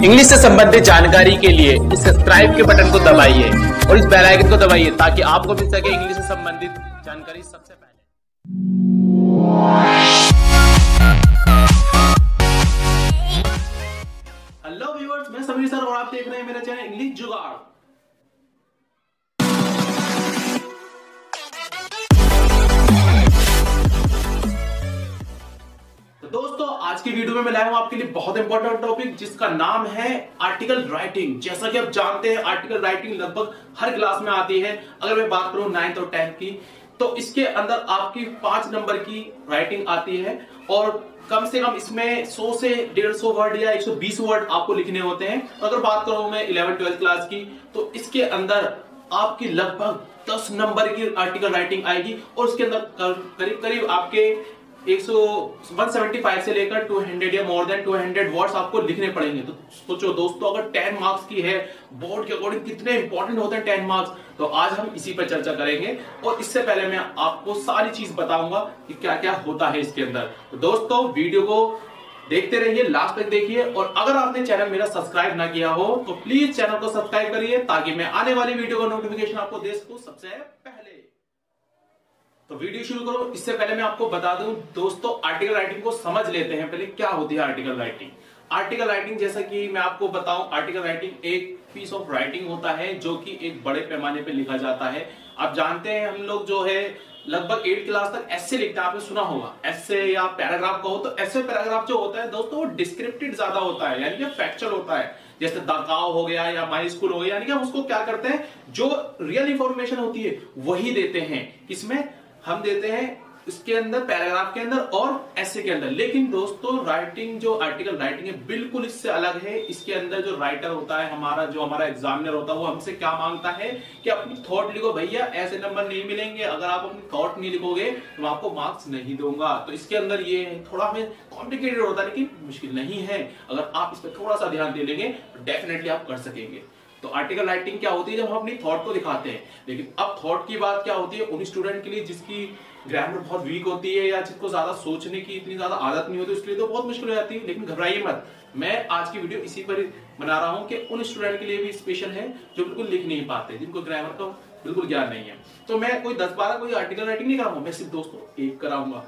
English से संबंधित जानकारी के लिए इस सब्सक्राइब के बटन को दबाइए और इस बेल आइकन को दबाइए ताकि आपको मिल सके इंग्लिश से संबंधित जानकारी सबसे पहले। हेलो व्यूअर्स, मैं समीर सर और आप देख रहे हैं मेरा चैनल इंग्लिश जुगाड़। दोस्तों, आज की वीडियो में मैं लाया हूं आपके लिए बहुत इंपॉर्टेंट टॉपिक जिसका नाम है आर्टिकल राइटिंग। जैसा कि आप जानते हैं आर्टिकल राइटिंग लगभग हर क्लास में आती है। अगर मैं बात करूं 9th और 10th की, तो इसके अंदर आपकी 5 नंबर की राइटिंग आती है और कम से कम इसमें 100 से 150 वर्ड या 120 वर्ड आपको लिखने होते हैं। अगर बात करूं मैं 11th-12th क्लास की, तो इसके अंदर आपकी लगभग 10 नंबर की आर्टिकल राइटिंग आएगी और उसके अंदर करीब करीब आपके 175 से लेकर 200 या मोर देन 200 वर्ड्स आपको लिखने पड़ेंगे। तो सोचो दोस्तों, अगर 10 मार्क्स की है, बोर्ड के अकॉर्डिंग कितने इंपॉर्टेंट होते हैं 10 मार्क्स, तो आज हम इसी पर चर्चा करेंगे। और इससे पहले मैं आपको सारी चीज बताऊंगा कि क्या क्या होता है इसके अंदर। तो दोस्तों, वीडियो को देखते रहिए, लास्ट तक देखिए। और अगर आपने चैनल मेरा सब्सक्राइब ना किया हो तो प्लीज चैनल को सब्सक्राइब करिए ताकि मैं आने वाली वीडियो का नोटिफिकेशन आपको दे सकूं सबसे पहले। तो वीडियो शुरू करो। इससे पहले मैं आपको बता दूं दोस्तों, आर्टिकल राइटिंग को समझ लेते हैं पहले क्या होती है आर्टिकल राइटिंग। आर्टिकल राइटिंग, जैसा कि मैं आपको बताऊं, आर्टिकल राइटिंग एक पीस ऑफ राइटिंग होता है जो कि एक बड़े पैमाने पे लिखा जाता है। आप जानते हैं हम लोग जो है लगभग 8th क्लास तक एस्से लिखते हैं, आपने सुना होगा एस्से या पैराग्राफ कहो। तो एस्से पैराग्राफ जो होता है दोस्तों, वो डिस्क्रिप्टिव ज्यादा होता है, यानी कि फैक्चुअल होता है। जैसे द काउ हो गया या माई स्कूल हो गया, यानी कि हम उसको क्या करते हैं, जो रियल इंफॉर्मेशन होती है वही देते हैं। इसमें हम देते हैं इसके अंदर पैराग्राफ के अंदर और ऐसे के अंदर। लेकिन दोस्तों, राइटिंग जो आर्टिकल राइटिंग है बिल्कुल इससे अलग है। इसके अंदर जो राइटर होता है, हमारा एग्जामिनर होता है, वो हमसे क्या मांगता है कि अपनी थॉट लिखो। भैया ऐसे नंबर नहीं मिलेंगे, अगर आप अपनी थॉट नहीं लिखोगे तो मैं आपको मार्क्स नहीं दूंगा। तो इसके अंदर ये थोड़ा हमें कॉम्प्लिकेटेड होता है, लेकिन मुश्किल नहीं है। अगर आप इस पर थोड़ा सा ध्यान दे लेंगे तो डेफिनेटली आप कर सकेंगे। तो आर्टिकल राइटिंग क्या होती है, जब हम अपनी थॉट को दिखाते हैं। लेकिन अब थॉट की बात क्या होती है उन स्टूडेंट के लिए जिसकी ग्रामर बहुत वीक होती है या जिसको ज्यादा सोचने की इतनी ज्यादा आदत नहीं होती, उसके लिए तो बहुत मुश्किल हो जाती है। लेकिन घबराइए मत, मैं आज की वीडियो इसी पर बना रहा हूं कि उन स्टूडेंट के लिए भी स्पेशल है जो बिल्कुल लिख नहीं पाते, जिनको ग्रामर का बिल्कुल ज्ञान नहीं है। तो मैं कोई 10-12 कोई आर्टिकल राइटिंग नहीं कराऊंगा, मैं सिर्फ दोस्तों एक कराऊंगा,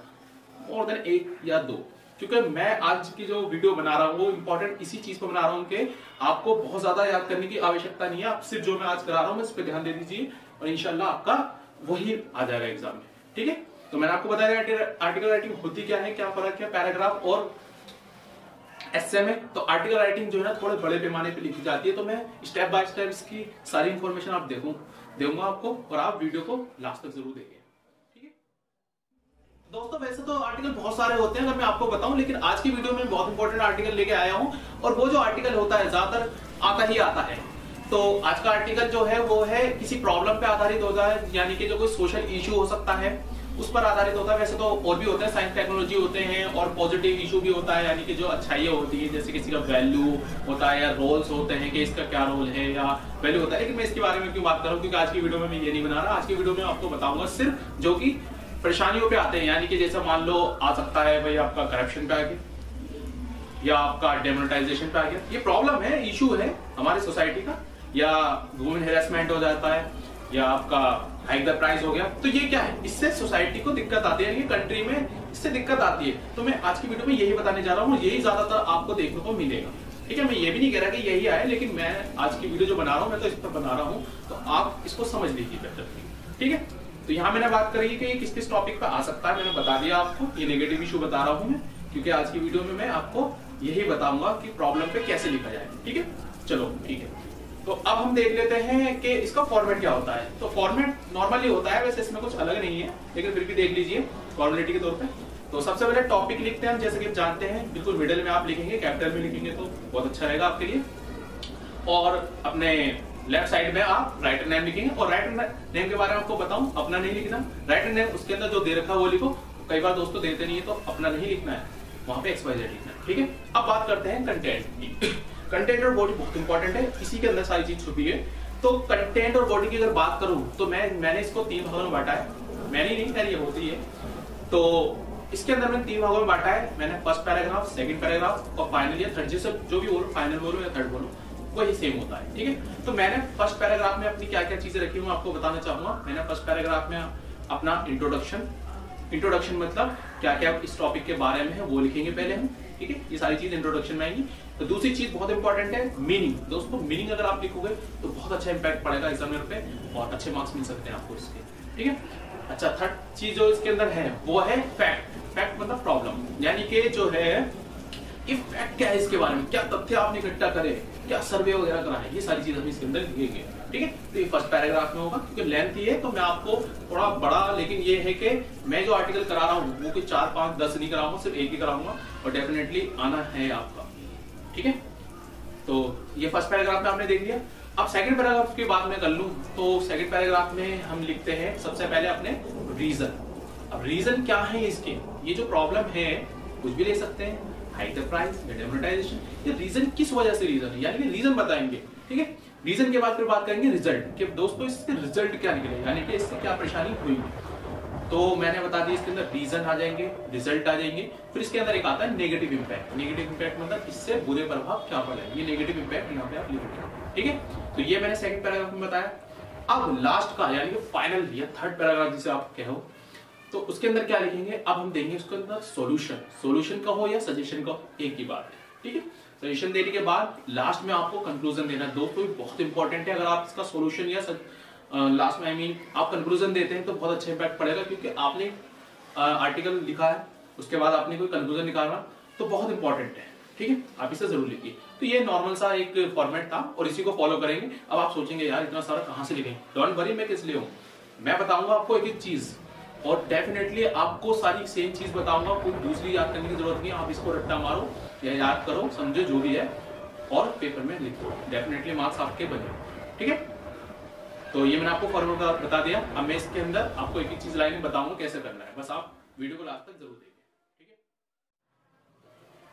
मोर देन 1 या 2। क्योंकि मैं आज की जो वीडियो बना रहा हूँ वो इंपॉर्टेंट इसी चीज पर बना रहा हूँ कि आपको बहुत ज्यादा याद करने की आवश्यकता नहीं है। आप सिर्फ जो मैं आज करा रहा हूँ इस पर ध्यान दे दीजिए और इंशाल्लाह आपका वही आ जाएगा एग्जाम में। ठीक है, तो मैंने आपको बताया आर्टिकल राइटिंग होती क्या है, क्या फर्क है पैराग्राफ और एस्से में। तो आर्टिकल राइटिंग जो है ना थोड़े बड़े पैमाने पे लिखी जाती है। तो मैं स्टेप बाय स्टेप इसकी सारी इंफॉर्मेशन आप दूंगा आपको, और आप वीडियो को लास्ट तक जरूर देखिए। दोस्तों, वैसे तो आर्टिकल बहुत सारे होते हैं अगर मैं आपको बताऊं, लेकिन आज की वीडियो में बहुत इंपॉर्टेंट आर्टिकल लेके आया हूं। और वो जो आर्टिकल होता है ज्यादातर आता है। तो आज का आर्टिकल जो है वो है किसी प्रॉब्लम पे आधारित होता है, यानी कि जो कोई सोशल इशू हो सकता है उस पर आधारित होता है। वैसे तो और भी होते हैं, साइंस टेक्नोलॉजी होते हैं और पॉजिटिव इशू भी होता है, यानी कि जो अच्छाइयाँ होती है, जैसे किसी का वैल्यू होता है या रोल्स होते हैं कि इसका क्या रोल है या वैल्यू होता है। लेकिन मैं इसके बारे में क्यों बात कर रहा हूँ, क्योंकि आज की वीडियो में मैं ये नहीं बना रहा। आज की वीडियो में आपको बताऊंगा सिर्फ जो कि परेशानियों पे आते हैं, यानी कि जैसे मान लो आ सकता है भाई आपका करप्शन पे आ गया या आपका डेमोनेटाइजेशन पे आ गया। ये प्रॉब्लम है, इशू है हमारी सोसाइटी का, या वुमेन हेरासमेंट हो जाता है या आपका हाइक द प्राइस हो गया। तो ये क्या है, इससे सोसाइटी को दिक्कत आती है, कंट्री में इससे दिक्कत आती है। तो मैं आज की वीडियो में यही बताने जा रहा हूँ, यही ज्यादातर आपको देखने को मिलेगा। ठीक है, मैं ये भी नहीं कह रहा कि यही आए, लेकिन मैं आज की वीडियो जो बना रहा हूँ मैं तो इस पर बना रहा हूँ, तो आप इसको समझ लीजिए बेहतर। ठीक है, तो यहाँ मैंने बात करी कि किस किस टॉपिक पे आ सकता है, मैंने बता दिया आपको। ये नेगेटिव इशू बता रहा हूँ मैं, क्योंकि आज की वीडियो में मैं आपको यही बताऊंगा कि प्रॉब्लम पे कैसे लिखा जाए। ठीक है, चलो ठीक है। तो अब हम देख लेते हैं कि इसका फॉर्मेट क्या होता है। तो फॉर्मेट नॉर्मली होता है, वैसे इसमें कुछ अलग नहीं है, लेकिन फिर भी देख लीजिए फॉर्मेलिटी के तौर पे। तो सबसे पहले टॉपिक लिखते हैं हम, जैसे कि आप जानते हैं बिल्कुल मिडिल में आप लिखेंगे, कैपिटल में लिखेंगे तो बहुत अच्छा रहेगा आपके लिए। और अपने लेफ्ट साइड में आप राइटर नेम लिखेंगे, और राइटर नेम के बारे में आपको बताऊं, अपना नहीं लिखना। राइटर नेम उसके अंदर जो दे रखा है वो लिखो। कई बार दोस्तों देते नहीं है तो अपना नहीं लिखना है, वहां पे XYZ लिखना है। ठीक है, अब बात करते हैं कंटेंट की। कंटेंट और बॉडी बहुत इंपॉर्टेंट है, इसी के अंदर सारी चीज छुपी है। तो कंटेंट और बॉडी की अगर बात करूं तो मैंने इसको 3 भागों में बांटा है। मैंने नहीं, खैर ये होती है। तो इसके अंदर मैंने 3 भागों में बांटा है। मैंने फर्स्ट पैराग्राफ, सेकंड पैराग्राफ और फाइनल या थर्ड, जैसे जो भी बोलो, फाइनल बोलो या थर्ड बोलो, वही सेम होता है। ठीक है, तो मैंने फर्स्ट पैराग्राफ में अपनी क्या क्या चीजें रखी हूँ आपको बताना चाहूंगा। मैंने फर्स्ट पैराग्राफ में अपना इंट्रोडक्शन मतलब क्या क्या इस टॉपिक के बारे में है वो लिखेंगे पहले हम। ठीक है, ये सारी चीज इंट्रोडक्शन में आएंगी। तो दूसरी चीज बहुत इंपॉर्टेंट है मीनिंग। दोस्तों मीनिंग अगर आप लिखोगे तो बहुत अच्छा इंपैक्ट पड़ेगा एग्जामिनर पे और अच्छे मार्क्स मिल सकते हैं आपको इसके। ठीक है, अच्छा थर्ड चीज जो इसके अंदर है वो है फैक्ट। फैक्ट मतलब प्रॉब्लम, यानी कि जो है कि फैक्ट क्या है इसके बारे में, क्या तथ्य आपने इकट्ठा करे, क्या सर्वे वगैरह करा है, ये सारी चीज हम इसके अंदर लिखेंगे। ठीक है, तो ये फर्स्ट पैराग्राफ में होगा क्योंकि लेंथ ही है तो मैं आपको थोड़ा बड़ा, लेकिन ये है कि मैं जो आर्टिकल करा रहा हूँ वो कोई 4, 5, 10 नहीं कराऊंगा, सिर्फ एक ही कराऊंगा और डेफिनेटली आना है आपका। ठीक है, तो ये फर्स्ट पैराग्राफ में आपने देख लिया। अब सेकंड पैराग्राफ की बात मैं कर लूं तो सेकंड पैराग्राफ में हम लिखते हैं सबसे पहले अपने रीजन। अब रीजन क्या है इसके, ये जो प्रॉब्लम है कुछ भी ले सकते हैं, हाइक द प्राइस या डेमोनेटाइजेशन, ये रीजन किस वजह से रीजन है, यानी कि रीजन बताएंगे। ठीक है, रीजन के बाद फिर बात करेंगे रिजल्ट कि दोस्तों इसके रिजल्ट क्या निकले, यानी कि इससे क्या परेशानी हुई। तो मैंने बता दिया इसके अंदर रीजन आ जाएंगे, रिजल्ट आ जाएंगे, फिर इसके अंदर एक आता है नेगेटिव इंपैक्ट। नेगेटिव इंपैक्ट मतलब इससे बुरे प्रभाव क्या पड़े, ये नेगेटिव इंपैक्ट यहाँ पे आप लिखेंगे। ठीक है, तो ये मैंने सेकंड पैराग्राफ में बताया। अब लास्ट का यानी कि फाइनल या थर्ड पैराग्राफ जिसे आप कहो, तो उसके अंदर क्या लिखेंगे, अब हम देंगे उसके अंदर सॉल्यूशन का हो या सजेशन का, एक ही बात है। ठीक है, सजेशन देने के बाद लास्ट में आपको कंक्लूजन देना है। दोस्तों बहुत इंपॉर्टेंट है, अगर आप इसका सॉल्यूशन या लास्ट में आप कंक्लूजन देते हैं तो बहुत अच्छा इंपैक्ट पड़ेगा, क्योंकि आपने आर्टिकल लिखा है उसके बाद आपने कोई कंक्लूजन निकालना तो बहुत इंपॉर्टेंट है। ठीक है, आप इसे जरूर लिखिए। तो ये नॉर्मल सा एक फॉर्मेट था और इसी को फॉलो करेंगे। अब आप सोचेंगे यार इतना सारा कहां से लिखेंगे, डोंट वरी, मैं किस लिए हूं, मैं बताऊंगा आपको एक एक चीज और डेफिनेटली आपको सारी सेम चीज बताऊंगा, कोई दूसरी याद करने की जरूरत नहीं है। आप इसको रट्टा मारो या याद करो, समझो जो भी है और पेपर में लिखो, डेफिनेटली मार्क्स आपके बने। ठीक है, तो ये मैंने आपको फॉर्मूला बता दिया। अब मैं इसके अंदर आपको एक एक चीज लाइन में बताऊंगा कैसे करना है, बस आप वीडियो को लास्ट तक जरूर देखिए। ठीक है,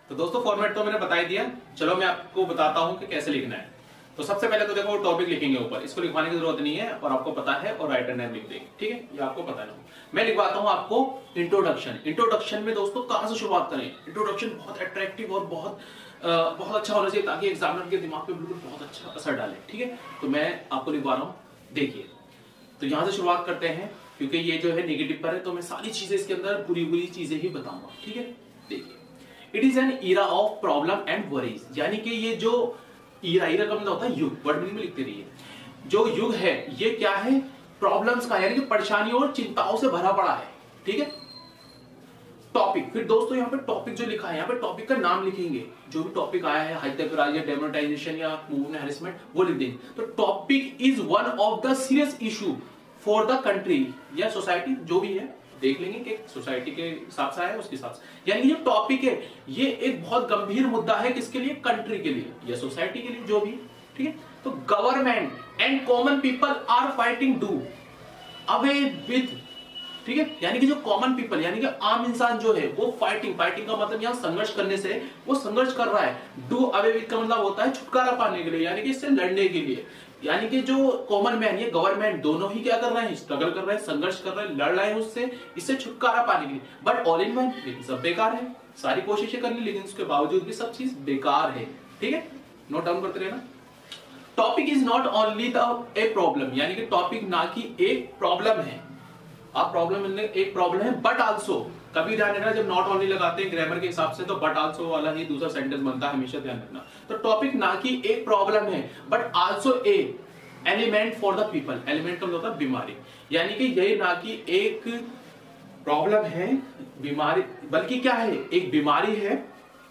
तो दोस्तों फॉर्मेट तो मैंने बता ही दिया, चलो मैं आपको बताता हूं कि कैसे लिखना है। तो सबसे पहले तो देखो टॉपिक लिखेंगे ऊपर, इसको लिखवाने की जरूरत नहीं है और आपको पता है, और राइटर नेम लिख देंगे। ठीक है, ये आपको पता नहीं, मैं लिखवाता हूं आपको इंट्रोडक्शन। इंट्रोडक्शन में दोस्तों कहां से शुरुआत करें, इंट्रोडक्शन बहुत अट्रैक्टिव और बहुत अच्छा होना चाहिए ताकि एग्जामिनर के दिमाग पे बिल्कुल बहुत अच्छा असर डाले। ठीक है, तो मैं आपको लिखवा रहा हूं, देखिए। तो यहां से शुरुआत करते हैं, क्योंकि ये जो है नेगेटिव पर है तो मैं सारी चीजें इसके अंदर बुरी चीजें ही बताऊंगा। ठीक है, देखिए, it is an era of problem and worries, यानी कि ये जो ईरा का मतलब होता है युग, वर्ड मीनिंग में लिखते रहिए। जो युग है ये क्या है, प्रॉब्लम्स का, यानी कि परेशानियों और चिंताओं से भरा पड़ा है। ठीक है, टॉपिक, फिर दोस्तों यहाँ पे टॉपिक जो लिखा है, यहाँ पे टॉपिक का नाम लिखेंगे, जो भी टॉपिक आया है, हाइड्रोक्राइज या डेमोनेटाइजेशन या मूव एंड हैरेसमेंट, वो लिख देंगे। तो topic is one of the serious issue for the country या सोसाइटी, जो भी है देख लेंगे कि सोसाइटी के हिसाब से आया उसके हिसाब से, यानी ये टॉपिक है ये एक बहुत गंभीर मुद्दा है, किसके लिए, कंट्री के लिए या सोसाइटी के लिए, जो भी। ठीक है, तो government and common people are fighting do away with, ठीक है, यानी कि जो कॉमन पीपल यानी कि आम इंसान जो है वो फाइटिंग का मतलब यहाँ संघर्ष करने से वो संघर्ष कर रहा है। डू अवे विद का मतलब होता है छुटकारा पाने के लिए, यानी कि इससे लड़ने के लिए, यानी कि जो कॉमन मैन ये गवर्नमेंट दोनों ही क्या कर रहे हैं, स्ट्रगल कर रहे हैं, संघर्ष कर रहे हैं, लड़ रहे हैं उससे, इससे छुटकारा पाने के लिए। बट ऑल इन वन, लेकिन सब बेकार है, सारी कोशिशें करनी लेकिन उसके बावजूद भी सब चीज बेकार है। ठीक है, नोट डाउन करते रहना। Topic is not only the a problem, यानी कि टॉपिक ना की एक प्रॉब्लम है, आप प्रॉब्लम एक प्रॉब्लम है, बट आल्सो, कभी ध्यान रखना जब नॉट ओनली लगाते हैं ग्रामर के हिसाब से तो बट आल्सो वाला ही दूसरा सेंटेंस बनता है, हमेशा ध्यान रखना। तो टॉपिक ना की एक प्रॉब्लम है but also a element for the people, element का मतलब होता है बीमारी, यानी कि यही ना कि एक प्रॉब्लम है बीमारी, बल्कि क्या है, एक बीमारी है।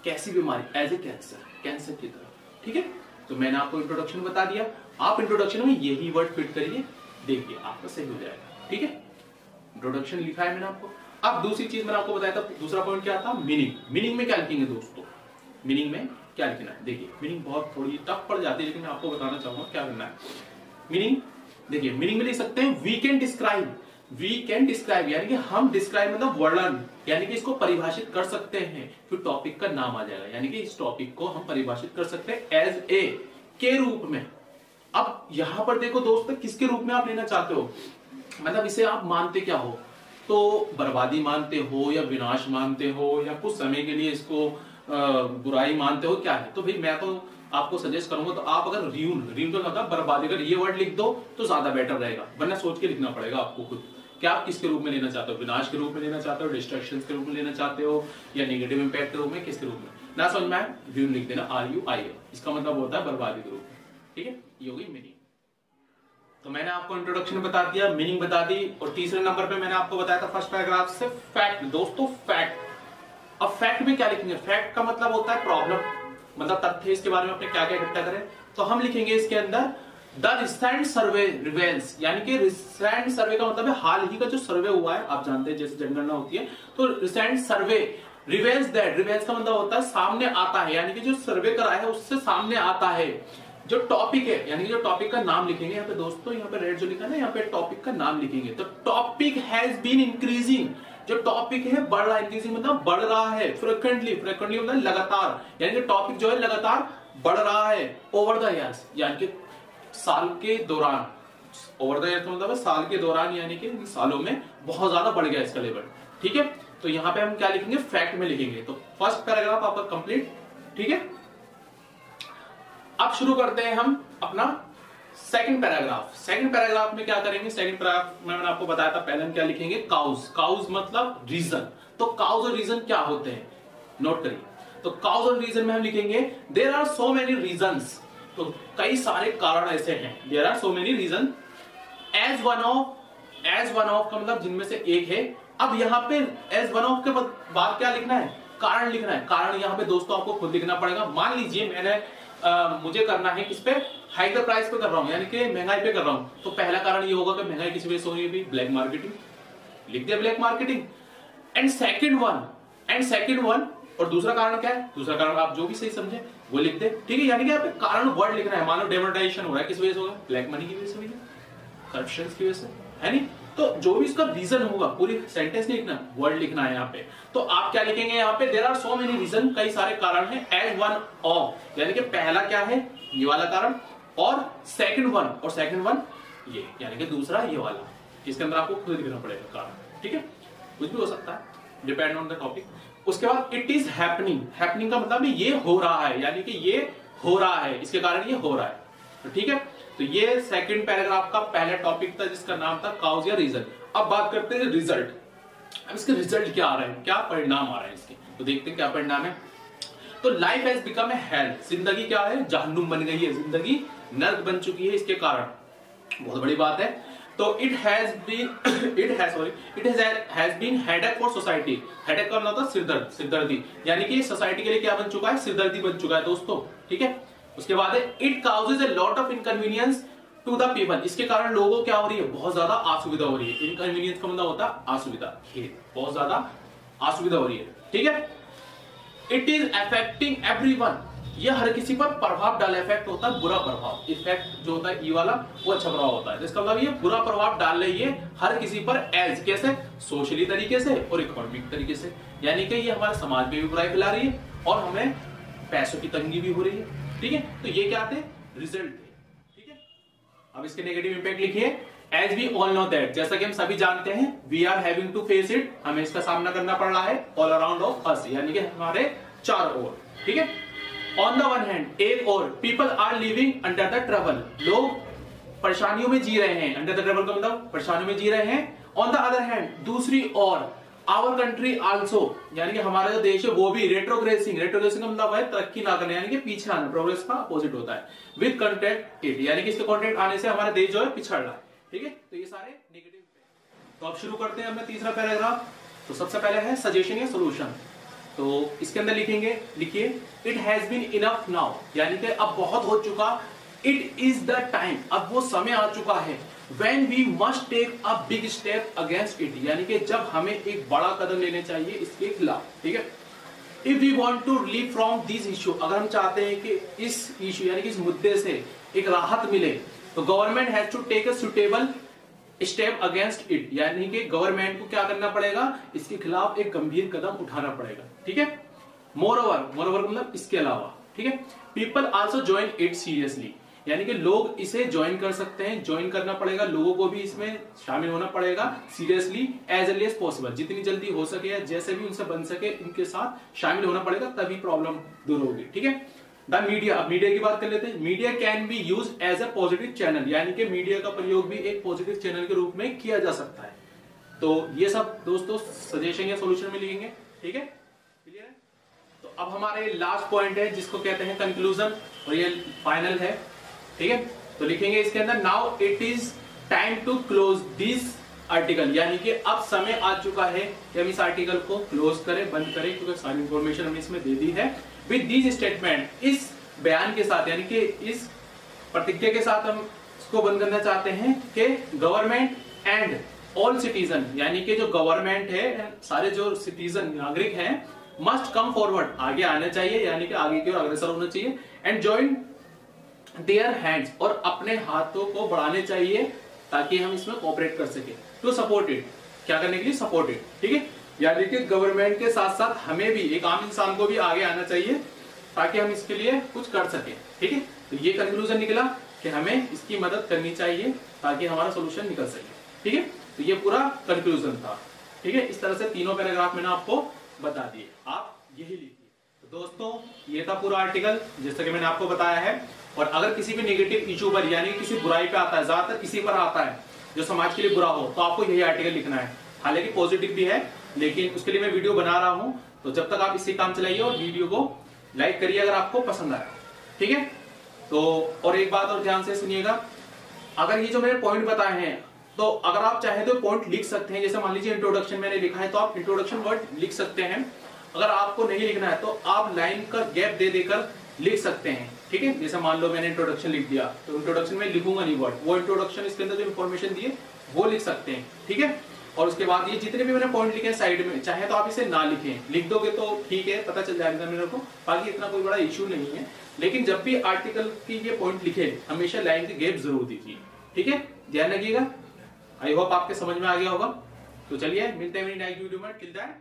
कैसी बीमारी, एज ए कैंसर की तरह। ठीक है, तो मैंने आपको इंट्रोडक्शन बता दिया, आप इंट्रोडक्शन में यही वर्ड फिट करिए, देखिए आपका सही हो जाएगा। ठीक है, इंट्रोडक्शन लिखा है मैंने आपको। अब दूसरी चीज मैंने आपको बताया था, दूसरा पॉइंट क्या था, मीनिंग। मीनिंग में क्या लिखेंगे दोस्तों, मीनिंग में क्या लिखना है, देखिए मीनिंग बहुत थोड़ी टफ पड़ जाती है लेकिन मैं आपको बताना चाहूंगा क्या करना है। मीनिंग देखिए, मीनिंग में लिख सकते हैं वी कैन डिस्क्राइब, यानी कि हम डिस्क्राइब मतलब वर्णन, यानी कि इसको परिभाषित कर सकते हैं, फिर टॉपिक का नाम आ जाएगा, यानी कि इस टॉपिक को हम परिभाषित कर सकते हैं एज ए के रूप में। अब यहां पर देखो दोस्तों, किसके रूप में आप लेना चाहते हो, मतलब इसे आप मानते क्या हो, तो बर्बादी मानते हो या विनाश मानते हो या कुछ समय के लिए इसको बुराई मानते हो, क्या है? तो भाई मैं तो आपको सजेस्ट करूंगा, तो आप अगर रीन तो मतलब बर्बादी, अगर ये वर्ड लिख दो तो ज्यादा बेटर रहेगा, वरना सोच के लिखना पड़ेगा आपको खुद क्या आप किसके रूप में लेना चाहते हो, विनाश के रूप में लेना चाहते हो, डिस्ट्रक्शन के रूप में लेना चाहते हो, या नेगेटिव इंपैक्ट के रूप में, किसके रूप में ना समझ में आए रीन लिख देना RUIN, इसका मतलब होता है बर्बादी के रूप में। ठीक है, ये होगी मीनिंग। तो मैंने आपको इंट्रोडक्शन बता दिया, मीनिंग बता दी, और तीसरे नंबर पे मैंने आपको बताया था फर्स्ट पैराग्राफ से फैक्ट। दोस्तों फैक्ट, अब फैक्ट में क्या लिखेंगे? फैक्ट का मतलब होता है प्रॉब्लम, मतलब तथ्य, इसके बारे में अपने क्या क्या इकट्ठा करें। तो हम लिखेंगे इसके अंदर द रिसेंट सर्वे रिवेल्स, यानी कि रिसेंट सर्वे का मतलब है हाल ही का जो सर्वे हुआ है, आप जानते हैं जैसे जनगणना होती है, तो recent survey reveals that, reveals का मतलब होता है सामने आता है, यानी कि जो सर्वे करा है उससे सामने आता है जो टॉपिक है, यानी कि जो टॉपिक का नाम लिखेंगे यहाँ पे दोस्तों, यहाँ पे रेड जो लिखा है ना, यहाँ पे टॉपिक का नाम लिखेंगे। तो टॉपिक हैज बीन इंक्रीजिंग, जो टॉपिक है बढ़ रहा है, इंक्रीजिंग मतलब बढ़ रहा है, फ्रिक्वेंटली मतलब लगातार, यानी कि टॉपिक जो है लगातार बढ़ रहा है ओवर द ईयर्स, यानी कि साल के दौरान, ओवर द ईयर का मतलब है साल के दौरान, यानी कि सालों में बहुत ज्यादा बढ़ गया इसका लेवल। ठीक है, तो यहाँ पे हम क्या लिखेंगे? फैक्ट में लिखेंगे। तो फर्स्ट पैराग्राफ आपका कंप्लीट। ठीक है, अब शुरू करते हैं हम अपना सेकंड पैराग्राफ। सेकंड पैराग्राफ में क्या करेंगे? सेकंड पैराग्राफ में मैंने आपको बताया था, पहले हम क्या लिखेंगे? काउज। काउज मतलब रीजन। तो काउज और रीजन क्या होते हैं, नोट करिए। तो काउज और रीजन में हम लिखेंगे there are so many reasons, तो कई सारे कारण ऐसे हैं, there are so many reason, as one of का मतलब जिनमें से एक है। अब यहाँ पे एज वन ऑफ के बाद क्या लिखना है? कारण लिखना है। कारण यहाँ पे दोस्तों आपको खुद लिखना पड़ेगा। मान लीजिए मैंने मुझे करना है इस पे हाई द प्राइस पे कर रहा हूं, यानी कि महंगाई पे कर रहा हूं, तो पहला कारण ये होगा कि महंगाई किस वजह से हो रही है? ब्लैक मार्केटिंग, लिख दिया black marketing. And second one, और दूसरा कारण क्या है? दूसरा कारण आप जो भी सही समझे वो लिख दे। ठीक है, यानी कि यहाँ पे कारण वर्ड लिखना है। मानो डेमोनेटाइजेशन हो रहा है, किस वजह से होगा? ब्लैक मनी की वजह से, करप्शन की वजह से, है नहीं? तो जो भी इसका रीजन होगा, पूरी सेंटेंस नहीं लिखना, वर्ड लिखना है यहाँ पे। तो आप क्या लिखेंगे यहाँ पे? There are so many reason, कई सारे कारण हैं, एज वन ऑफ, यानी कि पहला क्या है? ये वाला कारण, और सेकंड वन ये, यानी कि दूसरा ये वाला। इसके अंदर आपको खुद लिखना पड़ेगा कारण। ठीक है, कुछ भी हो सकता है, डिपेंड ऑन द टॉपिक। उसके बाद इट इज हैपनिंग। हैपनिंग का मतलब ये हो रहा है, यानी कि ये हो रहा है, इसके कारण ये हो रहा है। तो ठीक है, तो ये सेकंड पैराग्राफ का पहला टॉपिक था जिसका नाम था काउज या रीजन। अब बात करते हैं रिजल्ट। अब इसके रिजल्ट क्या आ रहे हैं, क्या परिणाम आ रहे हैं इसके, तो देखते हैं क्या परिणाम है। तो life has become a hello, जिंदगी क्या है? जहन्नुम बन गई है, जिंदगी नर्क बन चुकी है इसके कारण। बहुत बड़ी बात है। तो it has been headache for society. Headache का मतलब सिरदर्द, सिरदर्दी, यानी कि सोसाइटी के लिए क्या बन चुका है? सिरदर्दी बन चुका है दोस्तों। ठीक है, उसके बाद है it causes a lot of inconvenience to the people. इसके कारण लोगों को क्या हो रही है? बहुत ज्यादा असुविधा हो रही है। इनकन्वीनियंस का मतलब होता है असुविधा, खेद, बहुत ज्यादा असुविधा हो रही है। ठीक है, इट इज अफेक्टिंग एवरीवन, ये हर किसी पर प्रभाव डाल, इफेक्ट होता है बुरा प्रभाव, इफेक्ट जो होता है ई वाला वो अच्छा प्रभाव होता है, इसका मतलब ये बुरा प्रभाव डाल रही है हर किसी पर। एज कैसे? सोशली तरीके से और इकोनॉमिक तरीके से, यानी कि ये हमारे समाज में भी बुराई फैला रही है और हमें पैसों की तंगी भी हो रही है। ठीक है, तो ये क्या थे? रिजल्ट थे। ठीक है, अब इसके नेगेटिव इंपैक्ट लिखिए। As we all know that, जैसा कि हम सभी जानते हैं, we are having to face it, हमें इसका सामना करना पड़ रहा है, ऑल अराउंड ऑफ अस, यानी कि हमारे चारों ओर। ठीक है, ऑन द वन हैंड, एक और, people are living under the trouble, लोग परेशानियों में जी रहे हैं। अंडर द ट्रबल का मतलब परेशानियों में जी रहे हैं। ऑन द अदर हैंड, दूसरी ओर, आवर कंट्री आल्सो, यानी कि हमारा जो देश है वो भी रेट्रोग्रेसिंग, रेट्रोग्रेसिंग का मतलब है तरक्की ना करना, यानी कि पीछे आना, प्रोग्रेस का अपोजिट होता है। विद कॉन्टेक्ट इट, यानी कि इसके कॉन्टेक्ट आने से हमारा देश जो है पिछड़ रहा है। ठीक है, तो ये सारे नेगेटिव। तो अब शुरू करते हैं अपना तीसरा पैराग्राफ। तो सबसे पहले है सजेशन या सोल्यूशन। तो इसके अंदर लिखिए it has been enough now, यानी कि अब बहुत हो चुका। इट इज द टाइम, अब वो समय आ चुका है। When we must take a big step against it, यानी कि जब हमें एक बड़ा कदम लेने चाहिए इसके खिलाफ। ठीक है, If we want to relieve from this issue, अगर हम चाहते हैं कि इस इशू यानी कि इस मुद्दे से एक राहत मिले, तो government has to take a suitable step against it, यानी कि गवर्नमेंट को क्या करना पड़ेगा? इसके खिलाफ एक गंभीर कदम उठाना पड़ेगा। ठीक है, मोर ओवर मतलब इसके अलावा। ठीक है, people also join it seriously, यानी कि लोग इसे ज्वाइन कर सकते हैं, ज्वाइन करना पड़ेगा, लोगों को भी इसमें शामिल होना पड़ेगा seriously, as early as possible, जितनी जल्दी हो सके या जैसे भी उनसे बन सके इनके साथ शामिल होना पड़ेगा, तभी प्रॉब्लम दूर होगी। ठीक है। द मीडिया, अब मीडिया की बात कर लेते हैं। Media can be use as a positive channel, यानी कि मीडिया का प्रयोग भी एक पॉजिटिव चैनल के रूप में किया जा सकता है। तो ये सब दोस्तों सजेशन या सोल्यूशन में लिखेंगे। ठीक है, क्लियर है। तो अब हमारे लास्ट पॉइंट है जिसको कहते हैं कंक्लूजन, और ये फाइनल है। ठीक है, तो लिखेंगे इसके अंदर, now it is time to close this article, यानी कि अब समय आ चुका है कि हम इस आर्टिकल को क्लोज करें, बंद करें, क्योंकि सारी इंफॉर्मेशन हमने इसमें दे दी है। विद दिस स्टेटमेंट, इस बयान के साथ, यानी कि इस प्रतिज्ञा के साथ हम इसको बंद करना चाहते हैं कि गवर्नमेंट एंड ऑल सिटीजन, यानी कि जो गवर्नमेंट है, सारे जो सिटीजन नागरिक हैं, मस्ट कम फॉरवर्ड, आगे आना चाहिए, यानी कि आगे की ओर अग्रसर होना चाहिए, एंड जॉइन देयर हैंड्स, और अपने हाथों को बढ़ाने चाहिए ताकि हम इसमें कोऑपरेट कर सके, टू सपोर्ट इट, क्या करने के लिए, सपोर्ट इट। ठीक है, यानी कि गवर्नमेंट के साथ साथ हमें भी, एक आम इंसान को भी आगे आना चाहिए ताकि हम इसके लिए कुछ कर सके। ठीक है, तो ये कंक्लूजन निकला कि हमें इसकी मदद करनी चाहिए ताकि हमारा सोल्यूशन निकल सके। ठीक है, तो ये पूरा कंक्लूजन था। ठीक है, इस तरह से तीनों पैराग्राफ मैंने आपको बता दिए, आप यही लिखिए। तो दोस्तों ये था पूरा आर्टिकल जैसा कि मैंने आपको बताया है। और अगर किसी भी नेगेटिव इशू पर, यानी किसी बुराई पे आता है, ज्यादातर किसी पर आता है जो समाज के लिए बुरा हो, तो आपको यही आर्टिकल लिखना है। हालांकि पॉजिटिव भी है, लेकिन उसके लिए मैं वीडियो बना रहा हूं, तो जब तक आप इसी काम चलाइए और वीडियो को लाइक करिए अगर आपको पसंद आया। ठीक है, तो और एक बात और ध्यान से सुनिएगा, अगर ये जो मैंने पॉइंट बताए हैं, तो अगर आप चाहें तो पॉइंट लिख सकते हैं। जैसे मान लीजिए इंट्रोडक्शन मैंने लिखा है, तो आप इंट्रोडक्शन वर्ड लिख सकते हैं। अगर आपको नहीं लिखना है तो आप लाइन का गैप दे देकर लिख सकते हैं। ठीक है, जैसे मान लो मैंने इंट्रोडक्शन लिख दिया, तो इंट्रोडक्शन में लिखूंगा नहीं वर्ड, वो इंट्रोडक्शन इसके अंदर जो इन्फॉर्मेशन दिए वो लिख सकते हैं। ठीक है, और उसके बाद ये जितने भी मैंने पॉइंट लिखे साइड में, चाहे तो आप इसे ना लिखें, लिख दोगे तो ठीक है, पता चल जाएगा मेरे को, बाकी इतना कोई बड़ा इश्यू नहीं है। लेकिन जब भी आर्टिकल की ये पॉइंट लिखे, हमेशा लाइन के गैप जरूर दीजिए। ठीक है, ध्यान रखिएगा। आई होप आपके समझ में आ गया होगा। तो चलिए मिलते हैं मेरी नेक्स्ट वीडियो में। Till that